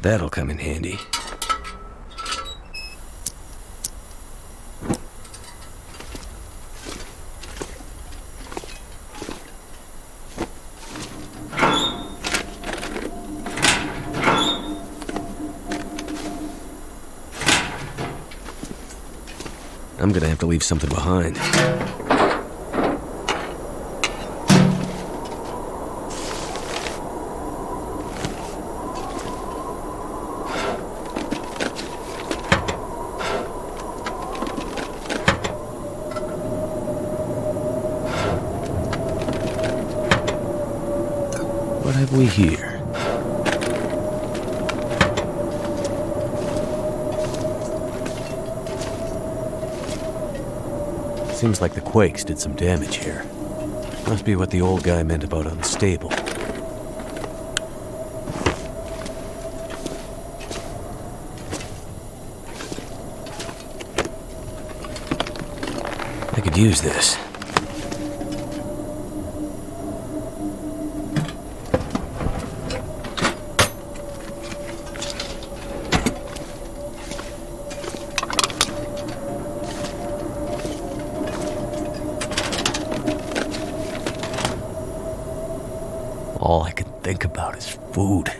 That'll come in handy. I'm gonna have to leave something behind. What have we here? Seems like the quakes did some damage here. Must be what the old guy meant about unstable. I could use this. All I can think about is food.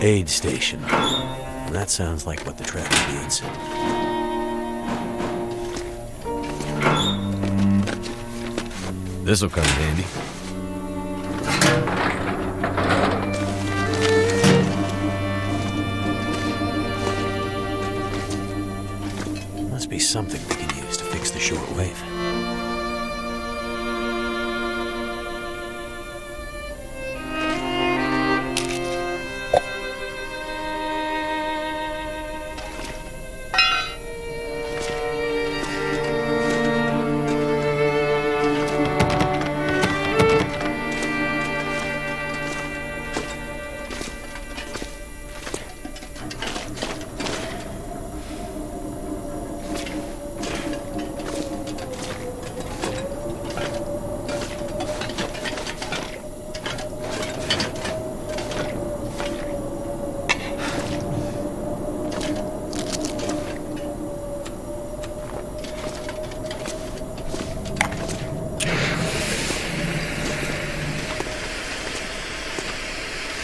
Aid station. That sounds like what the traffic needs. This'll come in handy. Must be something we can use to fix the shortwave.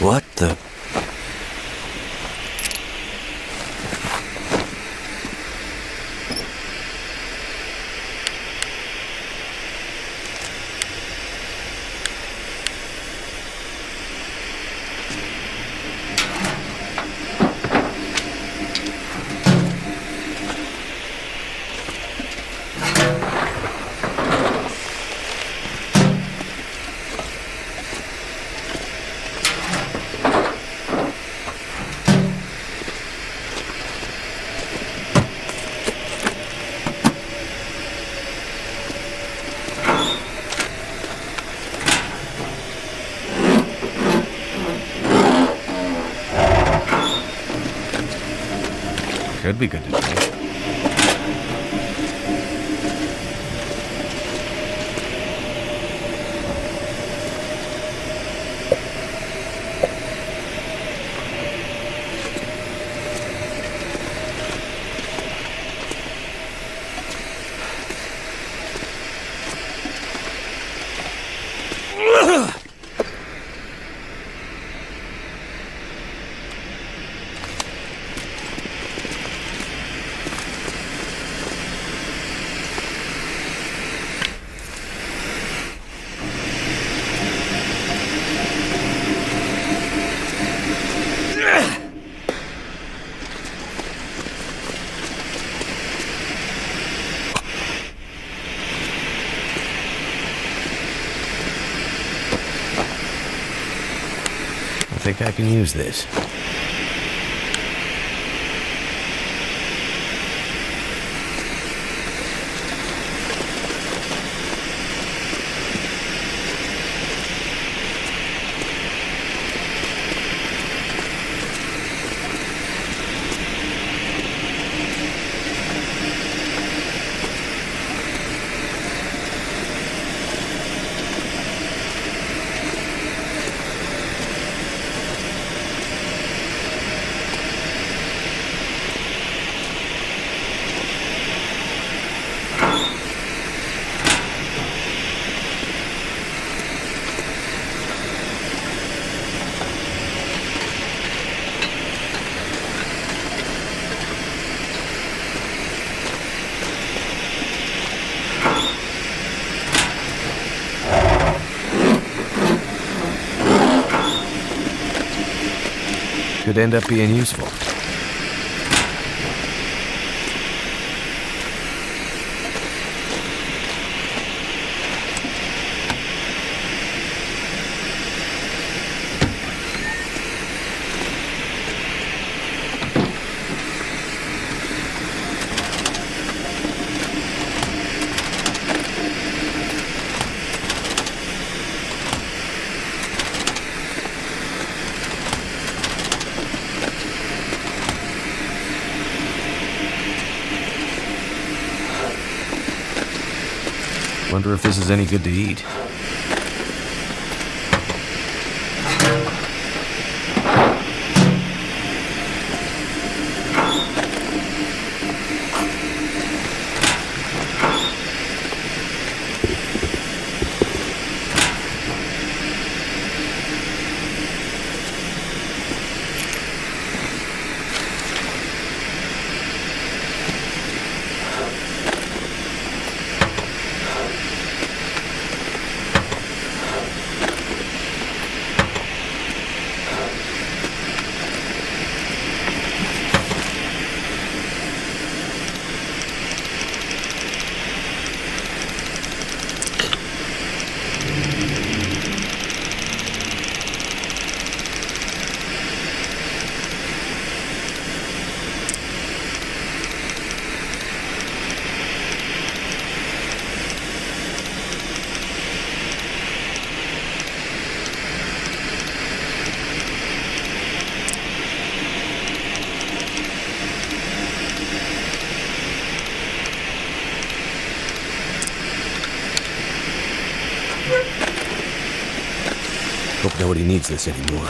What the... Could be good to do. I think I can use this. Could end up being useful. Wonder if this is any good to eat. Hope nobody needs this anymore.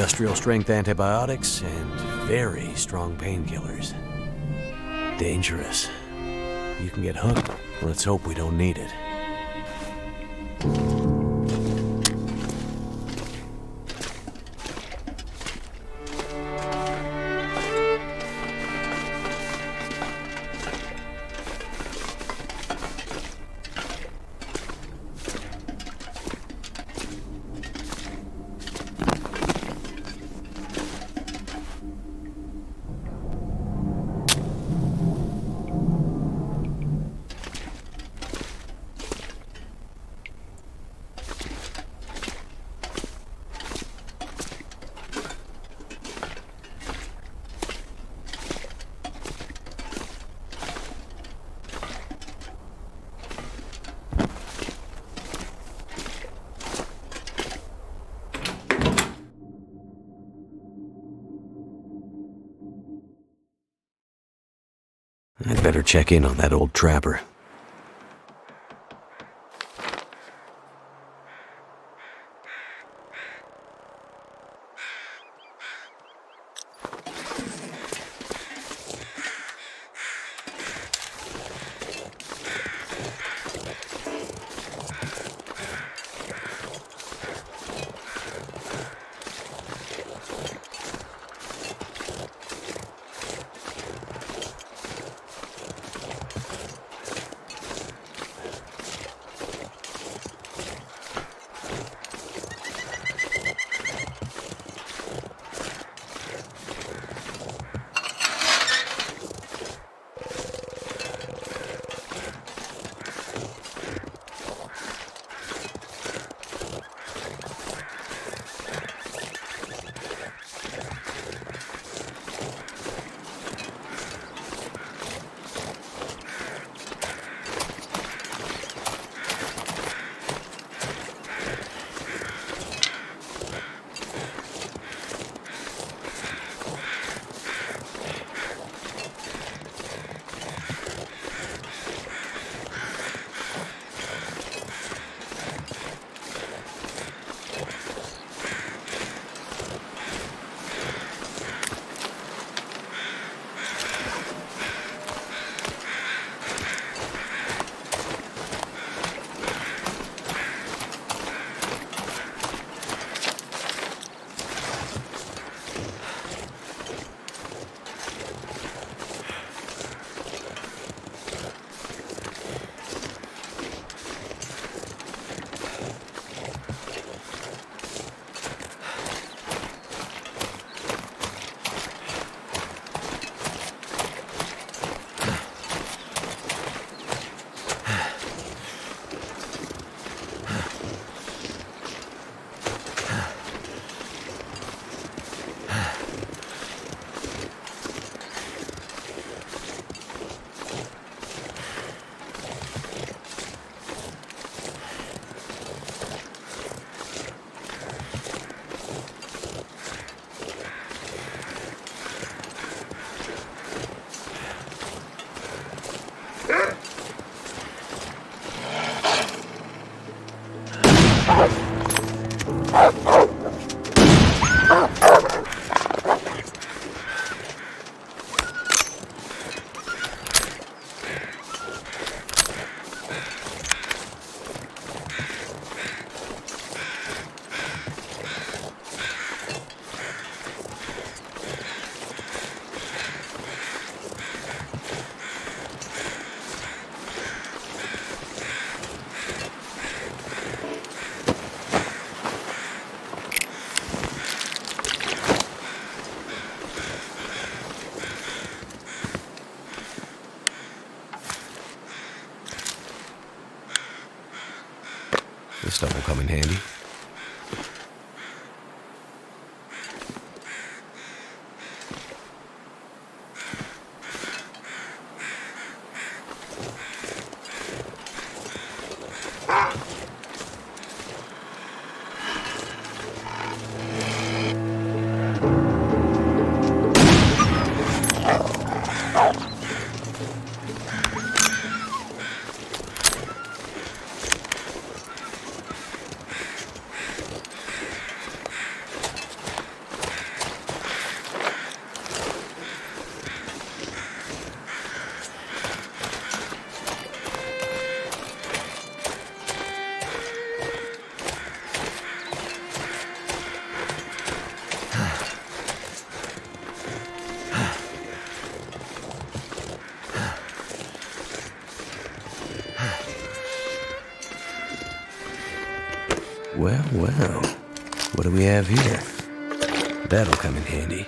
industrial-strength antibiotics and very strong painkillers. Dangerous. You can get hooked. Let's hope we don't need it. I'd better check in on that old trapper. This stuff will come in handy. Well, well. What do we have here? That'll come in handy.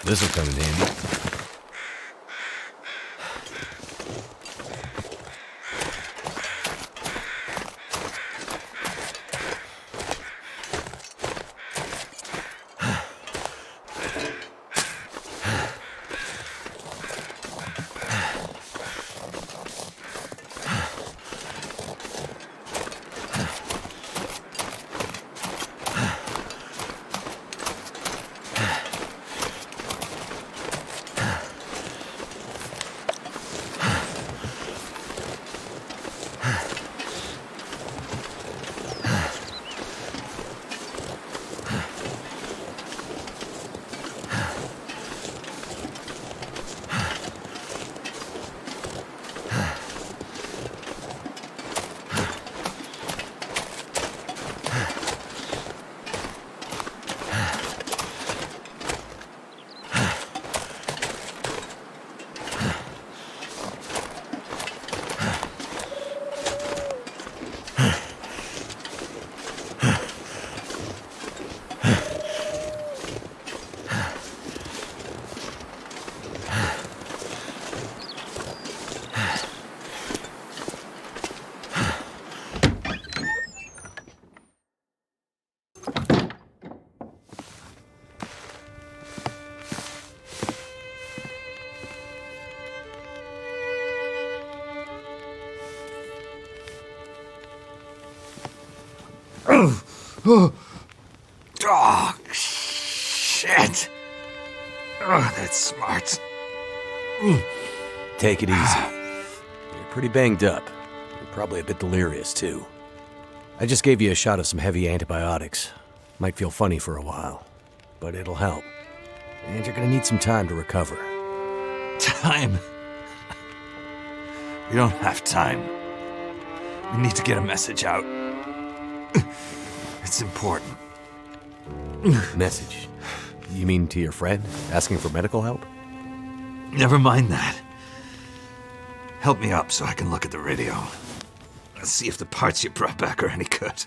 This'll come in handy. Oh, shit. Oh, that's smart. Take it easy. You're pretty banged up. You're probably a bit delirious, too. I just gave you a shot of some heavy antibiotics. Might feel funny for a while, but it'll help. And you're gonna need some time to recover. Time? We don't have time. We need to get a message out. It's important. Message? You mean to your friend, asking for medical help? Never mind that. Help me up so I can look at the radio. Let's see if the parts you brought back are any good.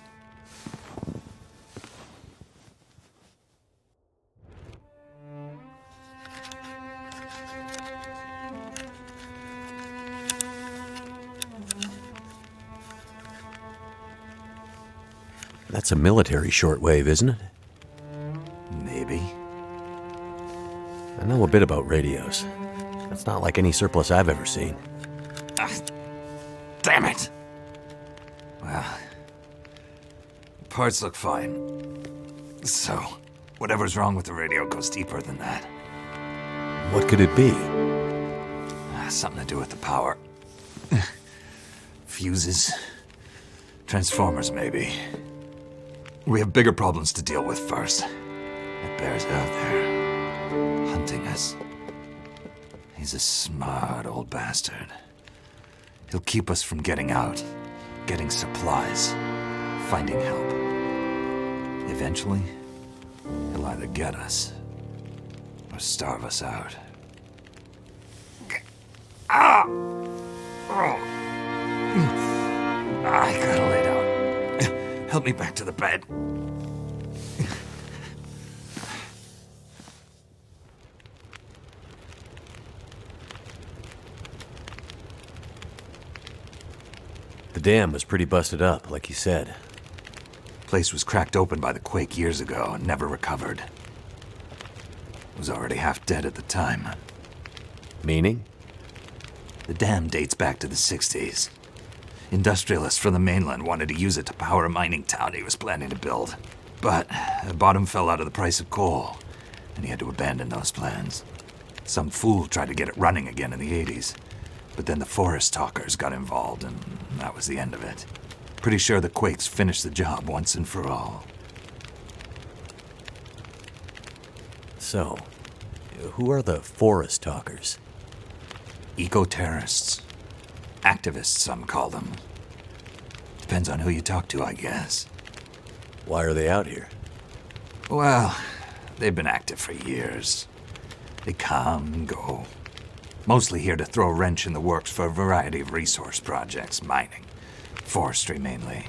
That's a military shortwave, isn't it? Maybe. I know a bit about radios. It's not like any surplus I've ever seen. Damn it! Well, the parts look fine. So, whatever's wrong with the radio goes deeper than that. What could it be? Something to do with the power. Fuses. Transformers, maybe. We have bigger problems to deal with first. That bear's out there, hunting us. He's a smart old bastard. He'll keep us from getting out, getting supplies, finding help. Eventually, he'll either get us or starve us out. Ah! Oh. I gotta lay down. Help me back to the bed. The dam was pretty busted up, like you said. Place was cracked open by the quake years ago and never recovered. Was already half dead at the time. Meaning? The dam dates back to the 60s. Industrialists from the mainland wanted to use it to power a mining town he was planning to build. But the bottom fell out of the price of coal, and he had to abandon those plans. Some fool tried to get it running again in the 80s, but then the forest talkers got involved, and that was the end of it. Pretty sure the quakes finished the job once and for all. So, who are the forest talkers? Eco-terrorists. Activists, some call them. Depends on who you talk to, I guess. Why are they out here? Well, they've been active for years. They come and go. Mostly here to throw a wrench in the works for a variety of resource projects, mining, forestry mainly.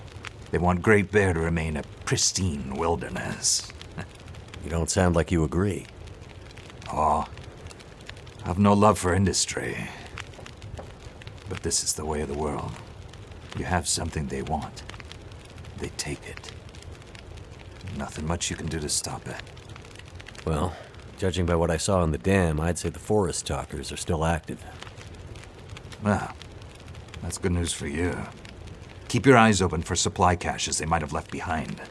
They want Great Bear to remain a pristine wilderness. You don't sound like you agree. Pa. I've no love for industry. But this is the way of the world. You have something they want. They take it. Nothing much you can do to stop it. Well, judging by what I saw in the dam, I'd say the forest talkers are still active. Well, that's good news for you. Keep your eyes open for supply caches they might have left behind.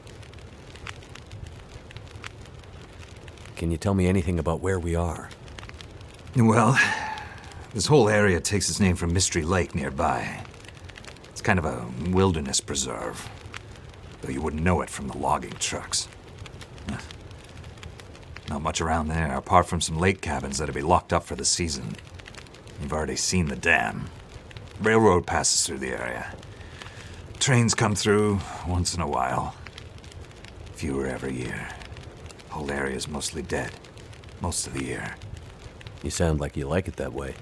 Can you tell me anything about where we are? Well, this whole area takes its name from Mystery Lake nearby. It's kind of a wilderness preserve, though you wouldn't know it from the logging trucks. Not much around there, apart from some lake cabins that'll be locked up for the season. You've already seen the dam. Railroad passes through the area. Trains come through once in a while. Fewer every year. Whole area's mostly dead. Most of the year. You sound like you like it that way.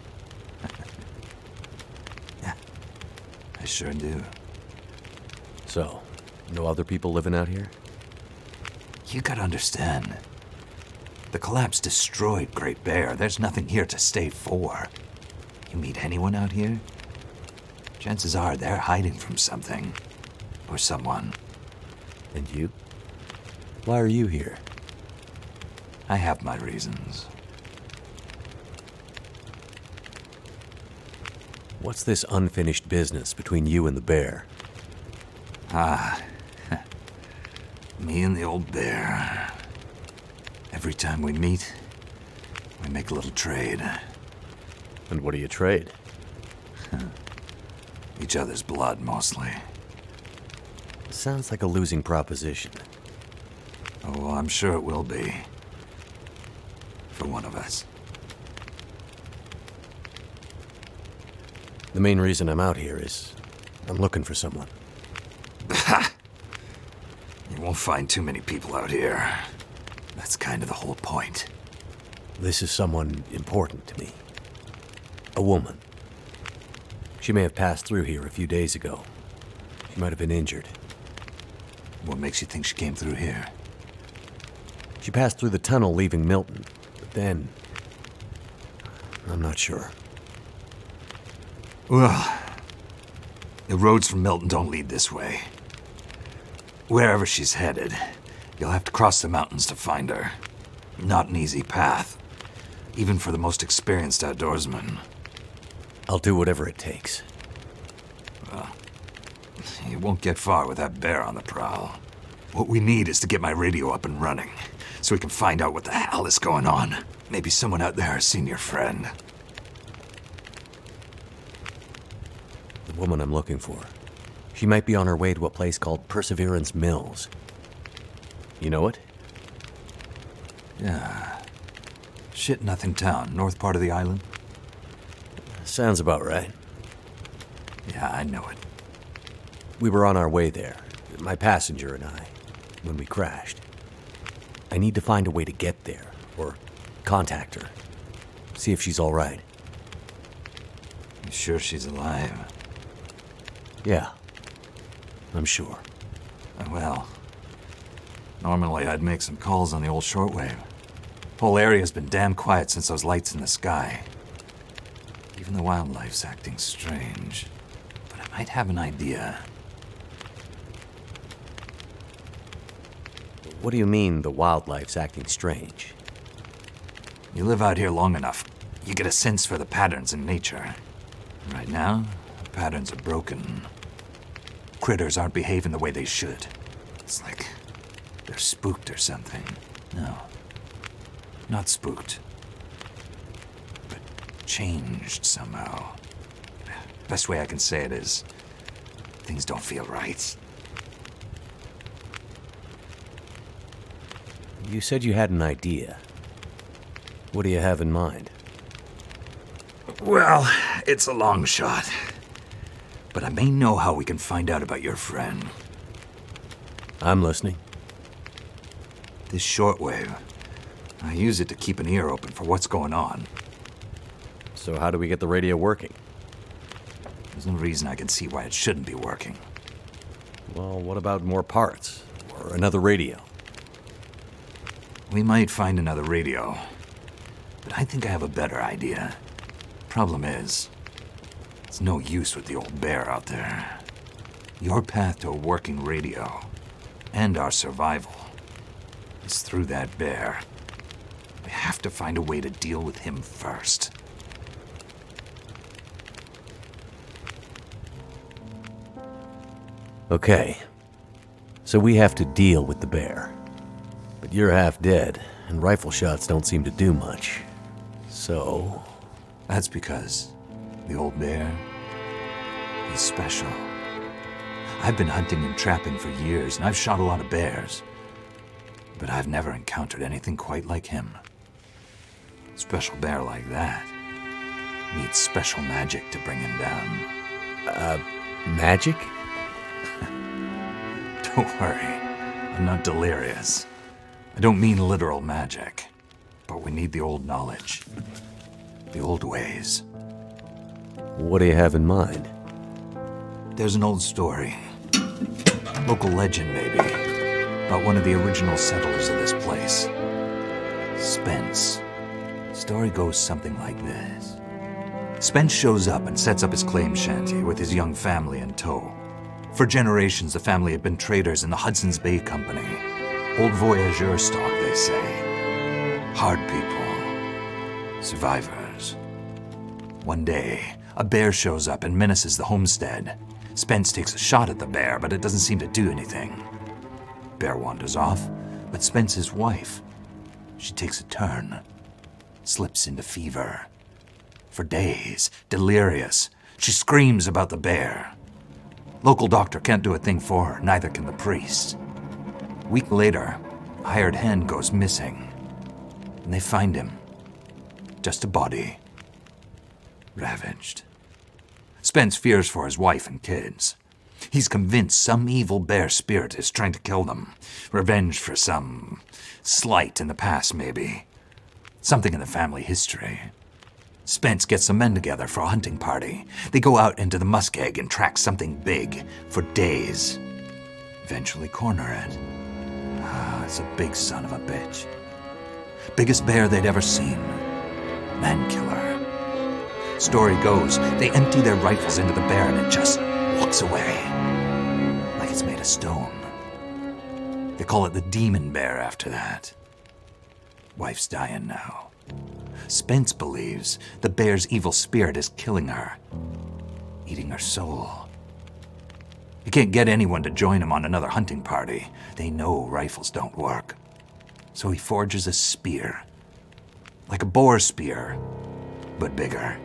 Yeah, I sure do. So, no other people living out here? You gotta understand. The collapse destroyed Great Bear. There's nothing here to stay for. You meet anyone out here? Chances are they're hiding from something. Or someone. And you? Why are you here? I have my reasons. What's this unfinished business between you and the bear? Me and the old bear. Every time we meet, we make a little trade. And what do you trade? Each other's blood, mostly. Sounds like a losing proposition. Oh, well, I'm sure it will be. For one of us. The main reason I'm out here is I'm looking for someone. You won't find too many people out here. That's kind of the whole point. This is someone important to me. A woman. She may have passed through here a few days ago. She might have been injured. What makes you think she came through here? She passed through the tunnel leaving Milton, but then... I'm not sure. Well, the roads from Milton don't lead this way. Wherever she's headed, you'll have to cross the mountains to find her. Not an easy path, even for the most experienced outdoorsman. I'll do whatever it takes. Well, you won't get far with that bear on the prowl. What we need is to get my radio up and running, so we can find out what the hell is going on. Maybe someone out there has seen your friend. The woman I'm looking for. She might be on her way to a place called Perseverance Mills. You know it? Yeah. Shit Nothing Town, north part of the island. Sounds about right. Yeah, I know it. We were on our way there, my passenger and I, when we crashed. I need to find a way to get there, or contact her. See if she's all right. You sure she's alive? Yeah, I'm sure. Well, normally I'd make some calls on the old shortwave. Whole area's been damn quiet since those lights in the sky. Even the wildlife's acting strange. But I might have an idea. What do you mean the wildlife's acting strange? You live out here long enough, you get a sense for the patterns in nature. Right now, the patterns are broken. Critters aren't behaving the way they should. It's like they're spooked or something. No, not spooked. But changed somehow. Best way I can say it is, things don't feel right. You said you had an idea. What do you have in mind? Well, it's a long shot. But I may know how we can find out about your friend. I'm listening. This shortwave, I use it to keep an ear open for what's going on. So how do we get the radio working? There's no reason I can see why it shouldn't be working. Well, what about more parts? Or another radio? We might find another radio. But I think I have a better idea. Problem is, it's no use with the old bear out there. Your path to a working radio, and our survival, is through that bear. We have to find a way to deal with him first. Okay. So we have to deal with the bear. But you're half dead, and rifle shots don't seem to do much. So... That's because the old bear is special. I've been hunting and trapping for years, and I've shot a lot of bears. But I've never encountered anything quite like him. A special bear like that needs special magic to bring him down. Magic? Don't worry, I'm not delirious. I don't mean literal magic, but we need the old knowledge, the old ways. What do you have in mind? There's an old story, local legend maybe, about one of the original settlers of this place, Spence. Story goes something like this. Spence shows up and sets up his claim shanty with his young family in tow. For generations, the family had been traders in the Hudson's Bay Company. Old voyageur stock, they say. Hard people. Survivors. One day, a bear shows up and menaces the homestead. Spence takes a shot at the bear, but it doesn't seem to do anything. Bear wanders off, but Spence's wife, she takes a turn. Slips into fever. For days, delirious, she screams about the bear. Local doctor can't do a thing for her, neither can the priest. A week later, a hired hand goes missing, and they find him. Just a body. Ravaged. Spence fears for his wife and kids. He's convinced some evil bear spirit is trying to kill them. Revenge for some slight in the past, maybe. Something in the family history. Spence gets some men together for a hunting party. They go out into the muskeg and track something big for days. Eventually corner it. It's a big son of a bitch. Biggest bear they'd ever seen. Man killer. Story goes, they empty their rifles into the bear and it just walks away. Like it's made of stone. They call it the demon bear after that. Wife's dying now. Spence believes the bear's evil spirit is killing her, eating her soul. He can't get anyone to join him on another hunting party. They know rifles don't work. So he forges a spear, like a boar spear, but bigger.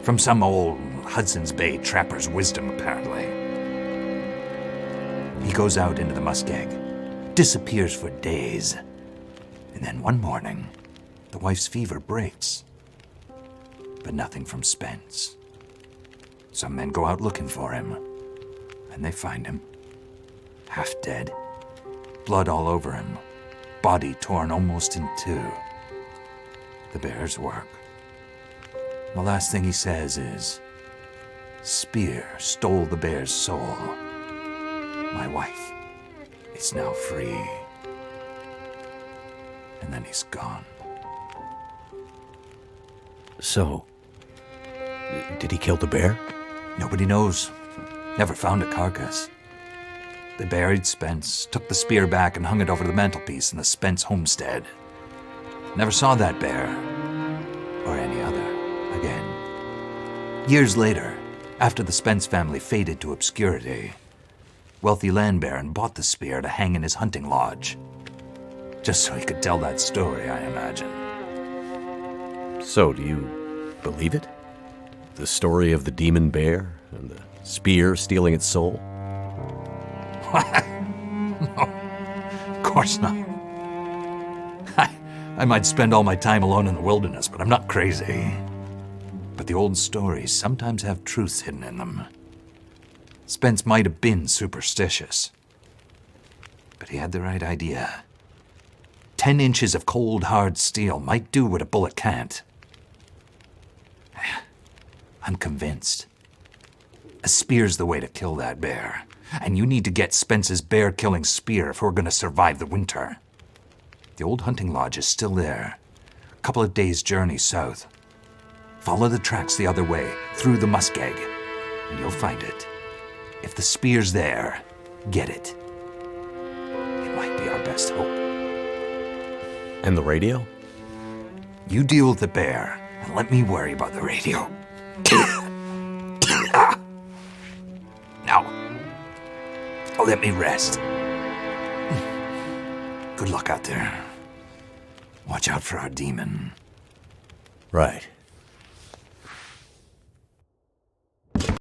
From some old Hudson's Bay trapper's wisdom, apparently. He goes out into the muskeg, disappears for days, and then one morning, the wife's fever breaks, but nothing from Spence. Some men go out looking for him, and they find him. Half dead, blood all over him, body torn almost in two. The bear's work. The last thing he says is, "Spear stole the bear's soul. My wife is now free." And then he's gone. So, did he kill the bear? Nobody knows. Never found a carcass. They buried Spence, took the spear back and hung it over the mantelpiece in the Spence homestead. Never saw that bear, or any other, again. Years later, after the Spence family faded to obscurity, wealthy land baron bought the spear to hang in his hunting lodge. Just so he could tell that story, I imagine. So, do you believe it? The story of the demon bear and the spear stealing its soul? No, of course not. I might spend all my time alone in the wilderness, but I'm not crazy. But the old stories sometimes have truths hidden in them. Spence might have been superstitious, but he had the right idea. 10 inches of cold, hard steel might do what a bullet can't. I'm convinced. A spear's the way to kill that bear. And you need to get Spence's bear-killing spear if we're going to survive the winter. The old hunting lodge is still there. couple of days' journey south. Follow the tracks the other way, through the muskeg, and you'll find it. If the spear's there, get it. It might be our best hope. And the radio? You deal with the bear, and let me worry about the radio. Now, let me rest. Good luck out there. Watch out for our demon. Right.